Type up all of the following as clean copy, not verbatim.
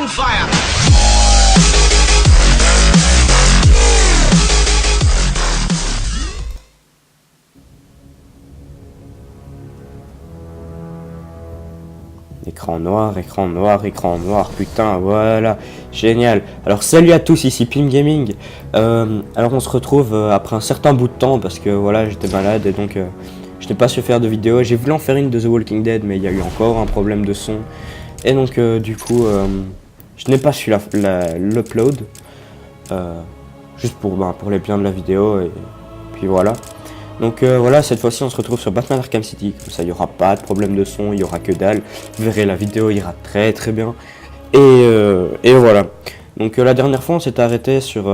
on fire. Écran noir, écran noir, écran noir, putain, voilà, génial. Alors salut à tous, ici Pim Gaming. Alors on se retrouve après un certain bout de temps parce que voilà, j'étais malade et donc je n'ai pas su faire de vidéo. J'ai voulu en faire une de The Walking Dead mais il y a eu encore un problème de son. Et donc du coup, je n'ai pas su l'upload. Juste pour les biens de la vidéo et puis voilà. Donc voilà, cette fois-ci on se retrouve sur Batman Arkham City, comme ça il n'y aura pas de problème de son, il n'y aura que dalle, vous verrez la vidéo ira très très bien, et voilà. Donc la dernière fois on s'est arrêté sur,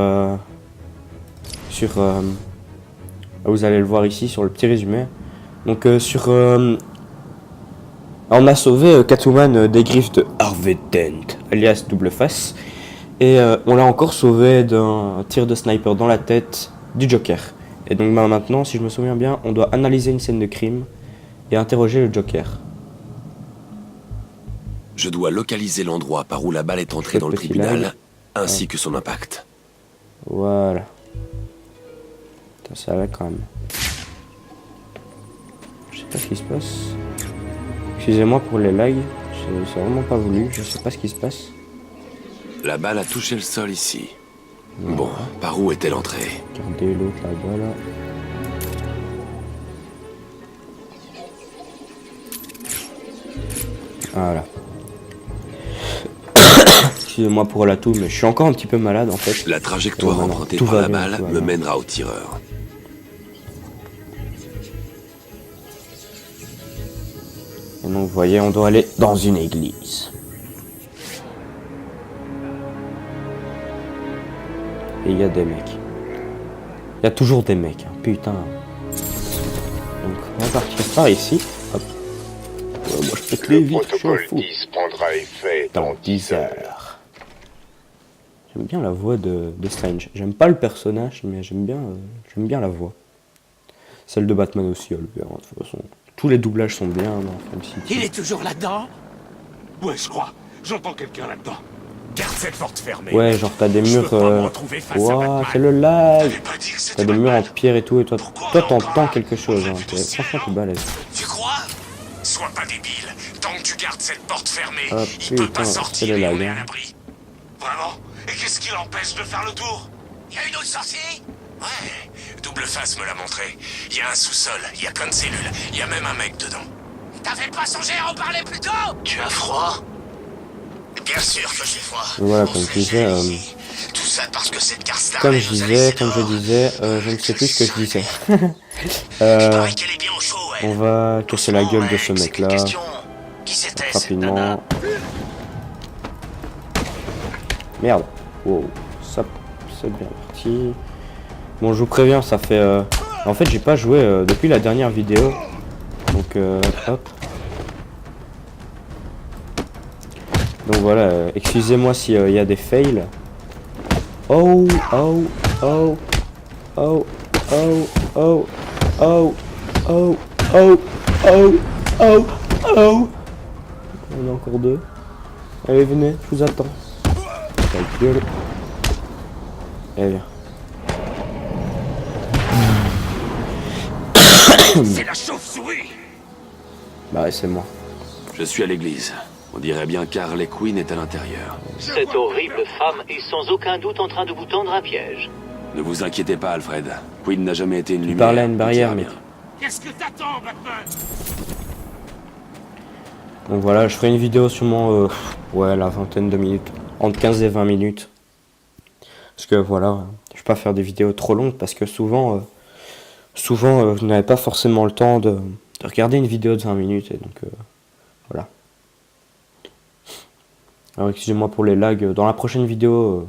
vous allez le voir ici sur le petit résumé, donc on a sauvé Catwoman des griffes de Harvey Dent, alias Double Face, et on l'a encore sauvé d'un tir de sniper dans la tête du Joker. Et donc maintenant, si je me souviens bien, on doit analyser une scène de crime et interroger le Joker. Je dois localiser l'endroit par où la balle est entrée dans le tribunal, ainsi que son impact. Voilà. Putain, ça va quand même. Je sais pas ce qui se passe. Excusez-moi pour les lags, c'est vraiment pas voulu, je sais pas ce qui se passe. La balle a touché le sol ici. Bon, par où est-elle entrée? Regardez l'autre là-bas, là. Voilà. Excusez-moi pour la toux, mais je suis encore un petit peu malade en fait. La trajectoire empruntée par la balle me mènera au tireur. Et donc vous voyez, on doit aller dans une église. Et il y a des mecs. Il y a toujours des mecs, hein. Putain. Donc on va partir par ici. Hop. Moi je pète les vitres, je suis un fou. Prendra effet dans 10 heures. J'aime bien la voix de Strange. J'aime pas le personnage, mais j'aime bien la voix. Celle de Batman aussi, de toute façon. Tous les doublages sont bien dans Arkham City. Il est toujours là-dedans? Ouais, je crois. J'entends quelqu'un là-dedans. Garde cette porte fermée. Ouais, genre t'as des murs. Ouah, c'est le lag. T'as des murs en pierre et tout, et toi t'entends quelque chose. Hein. Franchement, t'es balèze. Tu crois? Sois pas débile. Tant que tu gardes cette porte fermée, Ah, il peut pas putain, sortir c'est le et on lag, est à hein. l'abri. Vraiment? Et qu'est-ce qui l'empêche de faire le tour? Il y a une autre sortie? Ouais, Double Face me l'a montré. Il y a un sous-sol, il y a plein de cellules, il y a même un mec dedans. T'avais pas songé à en parler plus tôt? Tu as froid? Bien sûr que j'ai froid. Voilà, comme je disais, Tout ça parce que cette Karstar comme je disais, je ne sais plus ce que je disais. On va casser la gueule de ce mec-là. Rapidement. Merde. Wow. Ça, c'est bien parti. Bon, je vous préviens, ça fait... En fait, j'ai pas joué depuis la dernière vidéo. Donc, hop. Donc voilà, excusez-moi s'il y a des fails. Oh, oh, oh, oh, oh, oh, oh, oh, oh, oh, oh, oh. Il y en a encore deux. Allez, venez, je vous attends. Ta gueule. Allez, viens. C'est la chauve-souris. Bah ouais, c'est moi. Je suis à l'église. On dirait bien qu'Harley Quinn est à l'intérieur. Cette horrible femme est sans aucun doute en train de vous tendre un piège. Ne vous inquiétez pas, Alfred. Quinn n'a jamais été une lumière. Parlais à une barrière, mais... Qu'est-ce que t'attends, Batman? Donc voilà, je ferai une vidéo sûrement, ouais, la vingtaine de minutes. Entre 15 et 20 minutes. Parce que voilà, je vais pas faire des vidéos trop longues parce que souvent, vous n'avez pas forcément le temps de regarder une vidéo de 20 minutes. Et donc, voilà. Alors excusez-moi pour les lags. Dans la prochaine vidéo,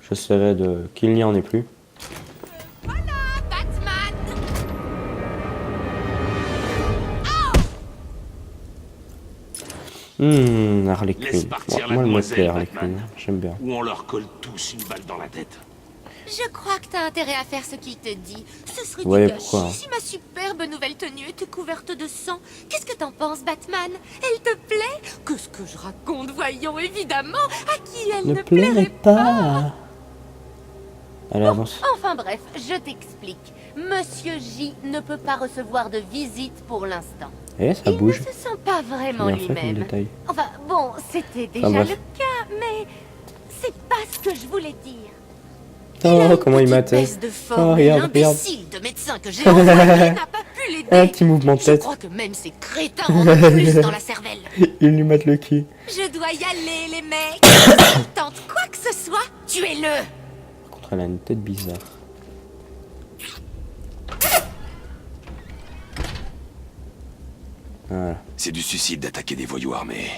j'essaierai qu'il n'y en ait plus. Voilà, Batman. Harley Quinn. Laisse partir Moi, le me plaît, mademoiselle, Harley Batman. Quinn. J'aime bien. Ou on leur colle tous une balle dans la tête. Je crois que t'as intérêt à faire ce qu'il te dit. Ce serait Ouais, du pourquoi, hein. gâchis si ma superbe nouvelle tenue était couverte de sang. Qu'est-ce que t'en penses, Batman? Elle te plaît? Qu'est-ce que je raconte, voyons, évidemment, à qui elle Ne ne pleurez plairait pas. Allez, avance. Enfin bref, je t'explique. Monsieur J ne peut pas recevoir de visite pour l'instant. Eh, ça Il bouge. ne se sent pas vraiment Bien fait comme lui-même. détail. Enfin bon, c'était déjà bref. le cas, mais c'est pas ce que je voulais dire. Oh, comment il m'a tête. De Oh, forme, regarde, regarde. l'imbécile de médecin que j'ai envoyé n'a pas pu Un l'aider. petit mouvement de Je tête. crois que même ces crétins en ont plus dans la cervelle. Ils lui mettent le cul. Je dois y aller, les mecs. Si tente quoi que ce soit, tuez-le. Par contre, elle a une tête bizarre. Voilà. C'est du suicide d'attaquer des voyous armés.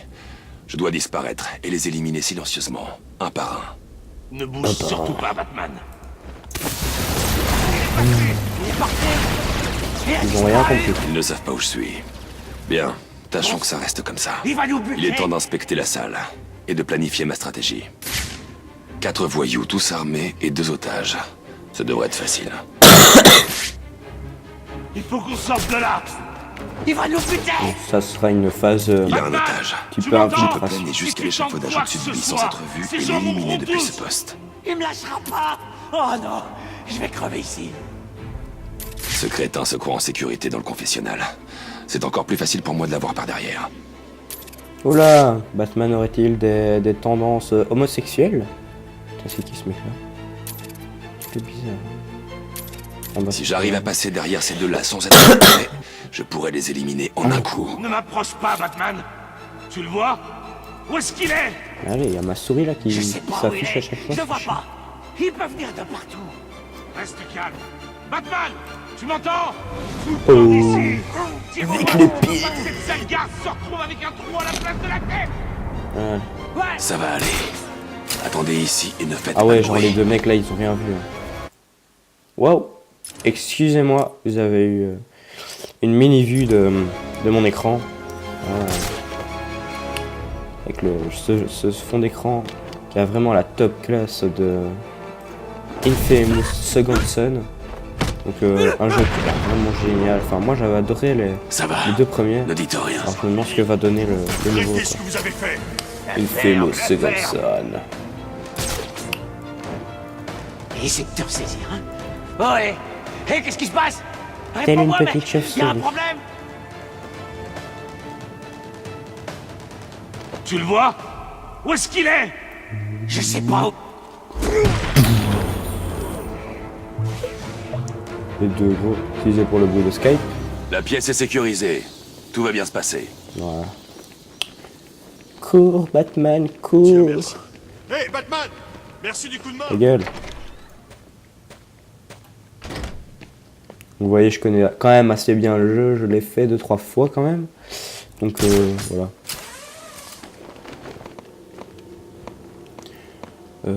Je dois disparaître et les éliminer silencieusement, un par un. Ne bouge surtout pas, Batman. Ils ont rien compris. Ils ne savent pas où je suis. Bien, tâchons que ça reste comme ça. Il va nous buter. Il est temps d'inspecter la salle et de planifier ma stratégie. 4 voyous, tous armés, et 2 otages. Ça devrait être facile. Il faut qu'on sorte de là. Il va nous buter. Ça sera une phase Il a un otage. petit Tu peu m'entends? Je peux infiltration. planer jusqu'à Si tu l'échafaudage tentes au-dessus de quoi lui que ce sans soit, être vu ces et gens l'éliminer mourront depuis tous. ce poste. Il me lâchera pas. Oh non, je vais crever ici. Ce crétin se croit en sécurité dans le confessionnal. C'est encore plus facile pour moi de l'avoir par derrière. Oula, Batman aurait-il des tendances homosexuelles? Putain, c'est qui ce mec-là? C'est bizarre. Ah bah, Si j'arrive à passer derrière ces deux-là sans être repéré, je pourrais les éliminer en un coup. Ne m'approche pas, Batman. Tu le vois? Où est-ce qu'il est? Allez, il y a ma souris là qui Je sais pas où il s'affiche à est. chaque fois. Je le vois pas. Il peut venir de partout. Reste calme. Batman, tu m'entends? Oh. Ici. Avec les pieds. Cette sale garce se retrouve avec un trou à la place de la tête. Ouais. Ouais. Ça va aller. Attendez ici et ne faites Ah ouais, pas de genre bruit. les deux mecs là, ils ont rien vu. Hein. Waouh. Excusez-moi, vous avez eu une mini-vue de mon écran. Voilà. Avec ce fond d'écran qui a vraiment la top classe de Infamous Second Son. Donc un jeu vraiment génial. Enfin moi j'avais adoré les Ça va. deux premiers. Ne dites rien. Alors je me demande ce que va donner le nouveau. Qu'est-ce Quoi. que vous avez fait? Infamous Second Son. Essaie de te ressaisir, hein? Oh, hé! Hé, qu'est-ce qui se passe? Telle une Réponds-moi, petite mec! chauve-souris. Y a un problème? Tu le vois? Où est-ce qu'il est? Je sais pas où. Les deux gros utilisés pour le bruit de Skype. La pièce est sécurisée. Tout va bien se passer. Voilà. Cours, Batman, cours. Hey Batman! Merci du coup de main! Ta gueule. Vous voyez, je connais quand même assez bien le jeu. Je l'ai fait 2-3 fois quand même. Donc voilà. Ouais.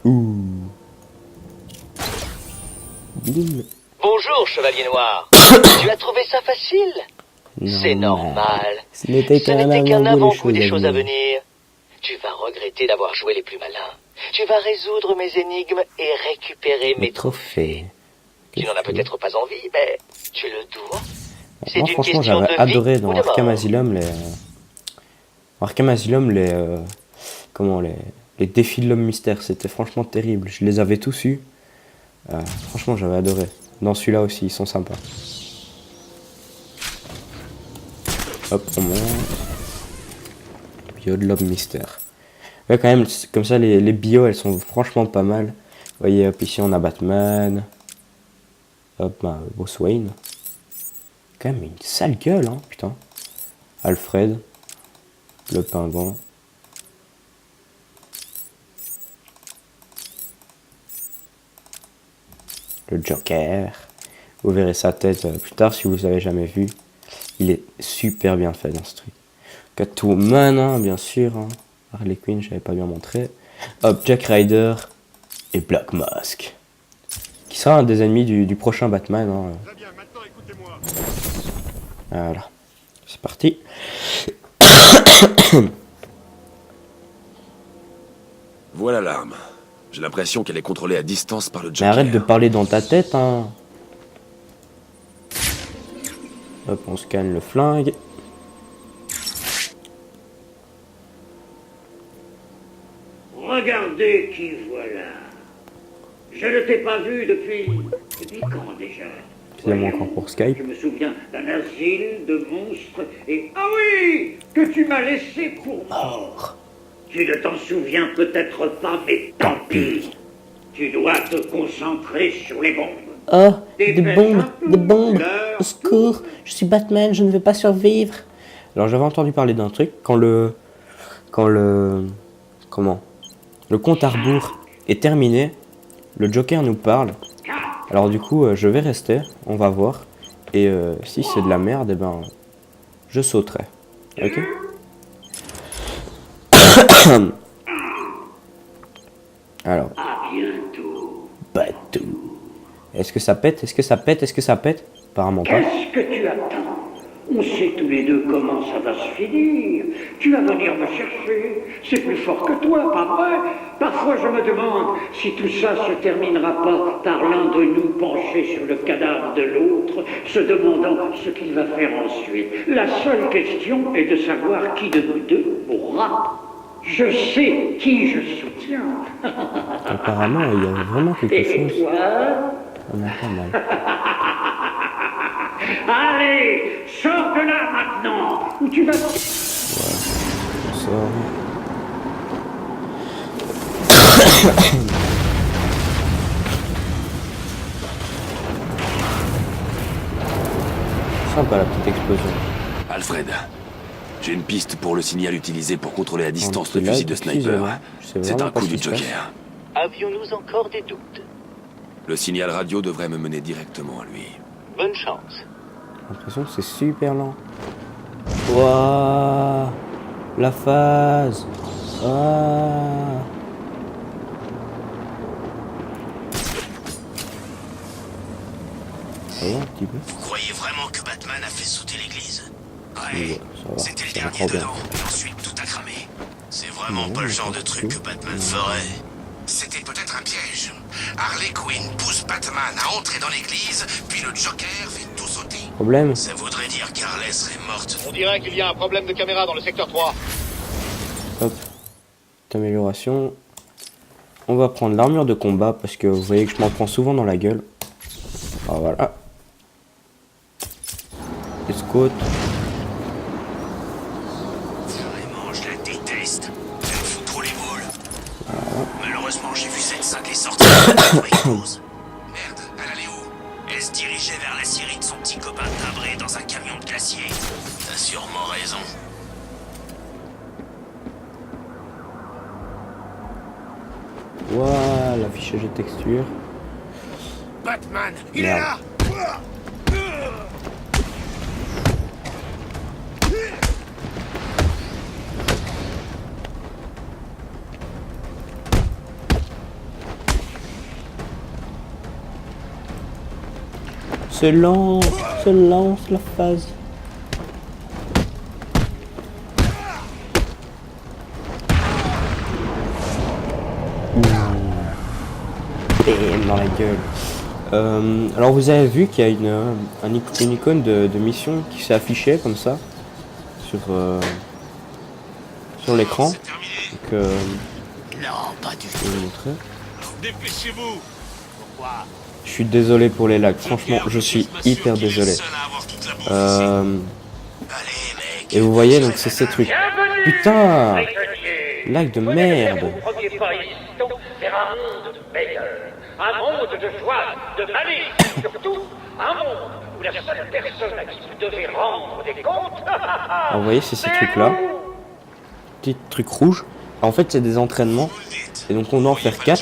Ouh. Bim. Bonjour, Chevalier Noir. Tu as trouvé ça facile? C'est normal. Ce n'était Ce n'était qu'un avant-goût avant-goût des choses à venir. venir. Tu vas regretter d'avoir joué les plus malins. Tu vas résoudre mes énigmes et récupérer mes Trophée. Tu n'en as peut-être pas envie, mais tu le dois. C'est Moi, une franchement, question j'avais de vie adoré ou dans de mort. Arkham Asylum les défis de l'homme mystère. C'était franchement terrible. Je les avais tous eus. Franchement, j'avais adoré. Dans celui-là aussi, ils sont sympas. Hop, on monte. Bio de l'homme mystère. Ouais, quand même, comme ça, les bios, elles sont franchement pas mal. Vous voyez, hop, ici, on a Batman. Hop, bah, Bruce Wayne. Quand même une sale gueule, hein, putain. Alfred. Le pingouin. Le Joker. Vous verrez sa tête plus tard si vous l'avez jamais vu. Il est super bien fait dans ce truc. Catwoman, hein, bien sûr. Hein. Harley Quinn, je n'avais pas bien montré. Hop, Jack Ryder et Black Mask. Qui sera un des ennemis du prochain Batman. Hein. Très bien, maintenant écoutez-moi. Voilà. C'est parti. Voilà l'arme. J'ai l'impression qu'elle est contrôlée à distance par le Mais Joker. arrête de parler dans ta tête, hein. Hop, on scanne le flingue. Regardez qui voilà. Je ne t'ai pas vu depuis quand déjà? Excusez-moi encore pour Skype. Je me souviens d'un asile de monstres et... Ah oui, que tu m'as laissé pour mort. Tu ne t'en souviens peut-être pas, mais tant pis. Tu dois te concentrer sur les bombes. Oh, des bombes, au secours, je suis Batman, je ne vais pas survivre. Alors j'avais entendu parler d'un truc, quand le compte à rebours est terminé, le Joker nous parle. Alors du coup, je vais rester, on va voir. Et si c'est de la merde, eh ben, je sauterai. Ok. Alors. À bientôt. Batou. Est-ce que ça pète? Est-ce que ça pète? Est-ce que ça pète? Apparemment pas. Qu'est-ce que tu attends? On sait tous les deux comment ça va se finir. Tu vas venir me chercher. C'est plus fort que toi, pas vrai? Parfois je me demande si tout ça se terminera pas par l'un de nous penché sur le cadavre de l'autre, se demandant ce qu'il va faire ensuite. La seule question est de savoir qui de nous deux mourra. Je sais qui je soutiens. Apparemment, il y a vraiment quelque Et chose. toi? On a pas mal. Allez, sors de là maintenant, ou tu vas... On sort. Sympa la petite explosion. Alfred, j'ai une piste pour le signal utilisé pour contrôler à distance le petit fusil lag, de sniper. excusez-moi, je sais C'est vraiment un pas coup ce du qui se passe. Joker. Avions-nous encore des doutes? Le signal radio devrait me mener directement à lui. Bonne chance. J'ai l'impression que c'est super lent. Waouh, la phase. Ah. Ça va un petit peu. Vous croyez vraiment que Batman a fait sauter l'église? Ouais, Ouais, ça va, c'était le ça va dernier trop bien. dedans, et ensuite tout a cramé. C'est vraiment Non, pas le mais genre pas de truc tout. que Batman ferait. C'était peut-être un piège. Harley Quinn pousse Batman à entrer dans l'église, puis le Joker fait tout sauter. Problème. Ça voudrait dire qu'Harley serait morte. On dirait qu'il y a un problème de caméra dans le secteur 3. Hop. Amélioration. On va prendre l'armure de combat parce que vous voyez que je m'en prends souvent dans la gueule. Ah, voilà. Escoute. Vraiment, je la déteste. Elle me fout trop les boules. Malheureusement, j'ai vu cette cinglée sortir de la pause. Merde, elle allait où? Elle se dirigeait vers la scierie de son petit copain timbré dans un camion de glacier. T'as sûrement raison. Voilà, l'affichage de texture. Batman, il Merde. est là! Se lance la phase. Bam, dans la gueule. Alors vous avez vu qu'il y a une icône de mission qui s'est affichée comme ça sur l'écran. C'est terminé. Donc Non, pas du je tout. vais vous montrer. Dépêchez-vous. Pourquoi? Je suis désolé pour les lags, franchement je suis hyper désolé. Allez, mec. Et vous voyez donc c'est ces trucs. Putain, prisonniers. lag de Vous allez faire merde. vos premiers pas ici vers un monde meilleur. Un monde de joie, de malice, et surtout un monde où la seule personne à qui vous devez rendre des comptes... Alors, vous voyez c'est ces trucs là. Petit truc rouge. En fait c'est des entraînements. Et donc on doit en faire 4.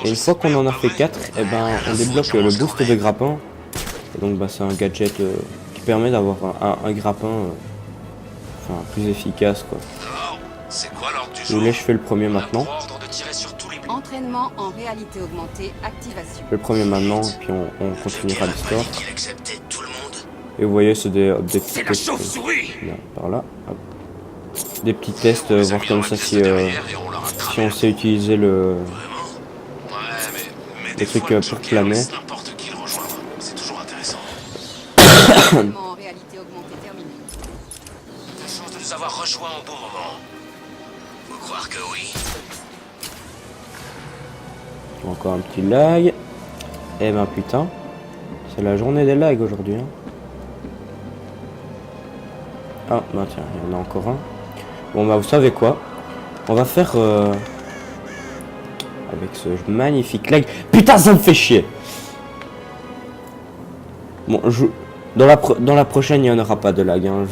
Et une fois qu'on en a fait 4, et ben on débloque le boost de grappin. Et donc bah, c'est un gadget qui permet d'avoir un grappin enfin, plus efficace quoi. C'est quoi l'ordre du Si jour? vous voulez je fais le premier maintenant. Ordre de tirer sur tous les bleus. Entraînement en réalité augmentée, activation. Je fais le premier maintenant et puis on continuera l'histoire. Il acceptait tout le monde. Et vous voyez c'est des petits C'est la tests. chauve-souris. Bien, par là. Hop. Des petits tests, voir comme ça si on sait utiliser le... Ouais, mais Des des trucs, fois, le pour Joker planer. laisse n'importe qui le rejoindre. C'est toujours intéressant. Entraînement en réalité augmentée terminé. La chance de nous avoir rejoints au bon moment. Faut croire que oui. Encore un petit lag. Eh ben putain. C'est la journée des lags aujourd'hui. Hein. Ah bah tiens, il y en a encore un. Bon bah vous savez quoi? On va faire avec ce magnifique lag. Putain ça me fait chier. Bon dans la prochaine il n'y en aura pas de lag. Hein.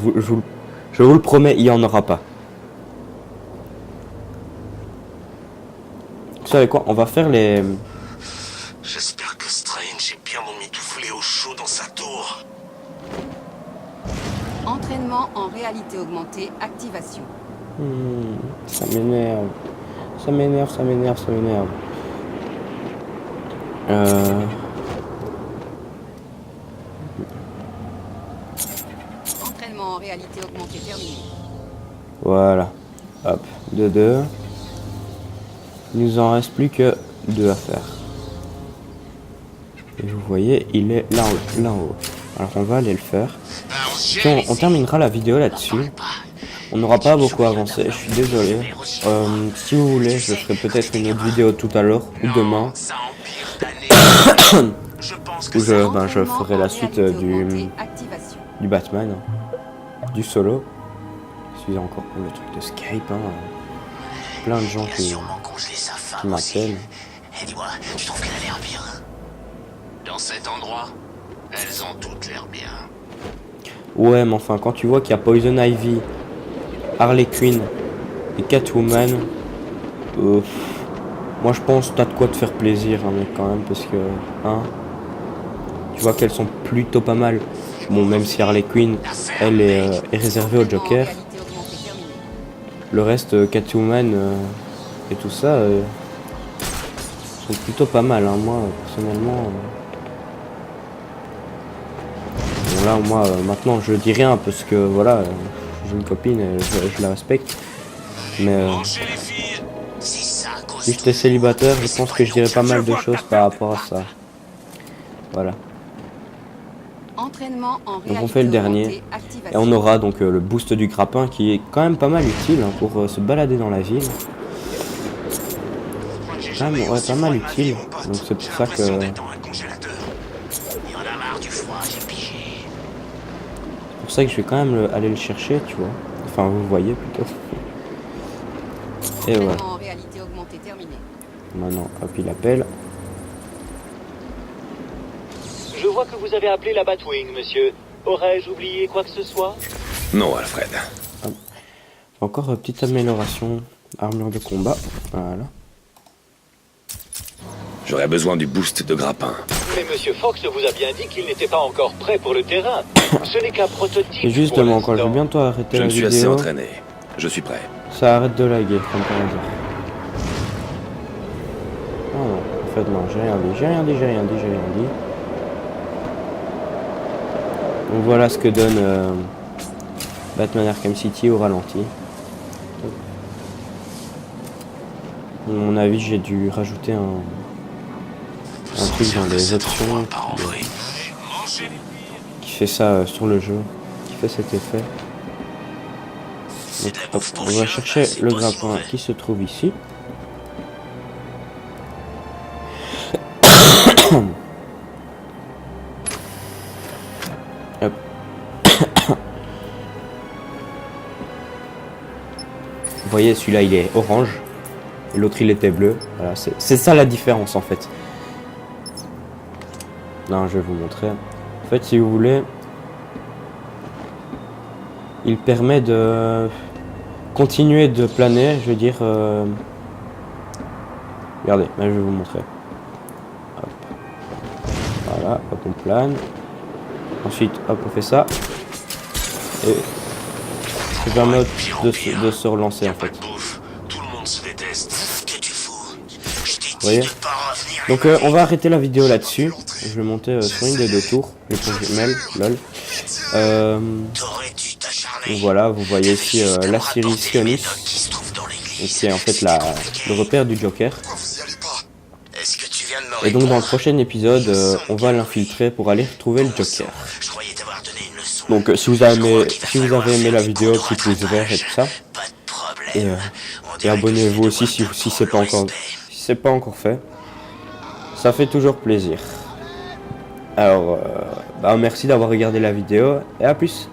Je vous le promets, il n'y en aura pas. Vous savez quoi? On va faire les... J'espère que Strange est bien emmitouflé au chaud dans sa tour. Entraînement en réalité augmentée, activation. Ça m'énerve. Ça m'énerve, ça m'énerve, ça m'énerve. Entraînement en réalité augmentée terminé. Voilà. Hop. 2-2. Il nous en reste plus que 2 à faire. Et vous voyez, il est là en haut. Alors on va aller le faire. Puis on terminera la vidéo là-dessus. On n'aura pas beaucoup avancé, je suis désolé. Si vous voulez, je ferai peut-être une autre vidéo tout à l'heure ou demain. Où je ferai la suite du Batman. Du solo. Excusez encore pour le truc de Skype. Hein. Plein de gens qui m'appellent. Et dis-moi, tu trouves qu'elle a l'air bien? Dans cet endroit, elles ont toutes l'air bien. Ouais, mais enfin, quand tu vois qu'il y a Poison Ivy, Harley Quinn et Catwoman, moi je pense que t'as de quoi te faire plaisir, hein, mec, quand même, parce que, hein, tu vois qu'elles sont plutôt pas mal. Bon, même si Harley Quinn, elle est réservée au Joker, le reste, Catwoman et tout ça, sont plutôt pas mal, hein, moi, personnellement. Bon, là, moi, maintenant, je dis rien, parce que, voilà, j'ai une copine, et je la respecte. Mais, si j'étais célibataire, je pense que je dirais pas mal de choses par rapport à ça. Voilà. Donc on fait le dernier. Et on aura donc le boost du grappin qui est quand même pas mal utile hein, pour se balader dans la ville. Quand même, ouais, pas mal utile. Donc c'est pour ça que... C'est pour ça que je vais quand même aller le chercher, tu vois. Enfin, vous voyez plutôt. Et voilà. Maintenant, hop, il appelle. Je vois que vous avez appelé la Batwing, monsieur. Aurais-je oublié quoi que ce soit? Non, Alfred. Encore une petite amélioration. Armure de combat. Voilà. J'aurais besoin du boost de grappin. Mais monsieur Fox vous a bien dit qu'il n'était pas encore prêt pour le terrain. Ce n'est qu'un prototype. Et justement, quand je vais bientôt arrêter la vidéo... Je me suis assez entraîné. Je suis prêt. Ça arrête de laguer, comme par hasard. Oh non, en fait non, j'ai rien dit. Donc voilà ce que donne Batman Arkham City au ralenti. À mon avis, j'ai dû rajouter un truc dans les options qui fait ça sur le jeu, qui fait cet effet. Donc, hop, on va chercher le grappin qui se trouve ici. Hop. Vous voyez, celui-là il est orange et l'autre il était bleu. Voilà, c'est ça la différence en fait. Non, je vais vous montrer. En fait, si vous voulez, il permet de continuer de planer. Je veux dire, regardez, là, je vais vous montrer. Hop. Voilà, hop, on plane. Ensuite, hop, on fait ça. Et ça permet de se relancer en fait. Vous voyez? Donc on va arrêter la vidéo là-dessus. Je vais monter sur une des deux tours. Les tours jumelles, lol. Donc voilà, vous voyez ici la série Sionis. Qui est en fait le repère du Joker. Et donc dans le prochain épisode, on va l'infiltrer pour aller retrouver le Joker. Donc si vous avez aimé la vidéo, petit pouce vert et tout ça. Et abonnez-vous aussi si c'est pas encore fait. Ça fait toujours plaisir. Alors, merci d'avoir regardé la vidéo et à plus.